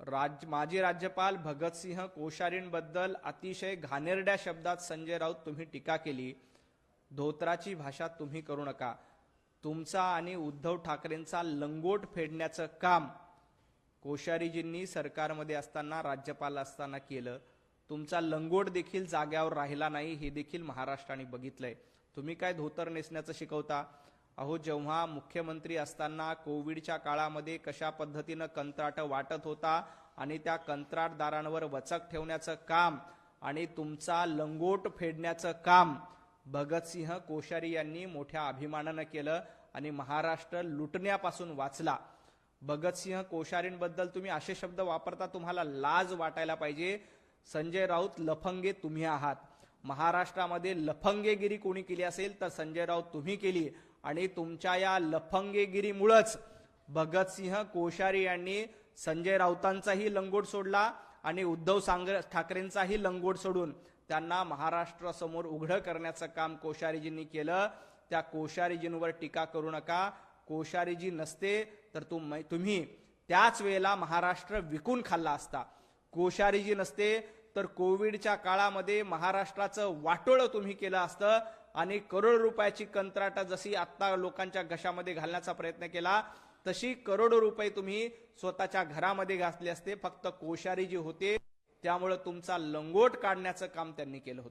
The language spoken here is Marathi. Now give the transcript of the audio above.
माजी राज्यपाल भगतसिंह कोश्यारींबद्दल अतिशय घाणेरड्या शब्दात संजय राऊत तुम्ही टीका केली। धोत्राची भाषा तुम्ही करू नका। तुमचा आणि उद्धव ठाकरेंचा लंगोट फेडण्याचं काम कोश्यारीजींनी सरकारमध्ये असताना राज्यपाल असताना केलं। तुमचा लंगोट देखील जाग्यावर राहिला नाही हे देखील महाराष्ट्राने बघितलंय। तुम्ही काय धोतर नेसण्याचं शिकवता? अहो, जेव्हा मुख्यमंत्री असताना कोविडच्या काळामध्ये कशा पद्धतीनं कंत्राट वाटत होता आणि त्या कंत्राटदारांवर वचक ठेवण्याचं काम आणि तुमचा लंगोट फेडण्याचं काम भगतसिंह कोश्यारी यांनी मोठ्या अभिमानानं केलं आणि महाराष्ट्र लुटण्यापासून वाचला। भगतसिंह कोश्यारींबद्दल तुम्ही असे शब्द वापरता, तुम्हाला लाज वाटायला पाहिजे। संजय राऊत लफंगे तुम्ही आहात। महाराष्ट्रामध्ये लफंगेगिरी कोणी केली असेल तर संजय राऊत तुम्ही केली आणि तुमच्या या लफंगेगिरीमुळेच भगतसिंह कोश्यारी यांनी संजय राऊतांचाही लंगोट सोडला आणि उद्धव ठाकरेंचाही लंगोट सोडून त्यांना महाराष्ट्रासमोर उघड करण्याचं काम कोश्यारीजींनी केलं। त्या कोश्यारीजींवर टीका करू नका। कोश्यारीजी नसते तर तुम्ही त्याच वेळेला महाराष्ट्र विकून खाल्ला असता। कोश्यारीजी नसते तर कोविडच्या काळामध्ये महाराष्ट्राचं वाटोळं तुम्ही केलं असतं आणि करोड रुपयाची कंत्राट जशी आता लोकांच्या घशामध्ये घालण्याचा प्रयत्न केला तशी करोडो रुपये तुम्ही स्वतःच्या घरामध्ये घातले असते। फक्त कोश्यारीजी होते त्यामुळे तुमचा लंगोट काढण्याचं काम त्यांनी केलं होतं।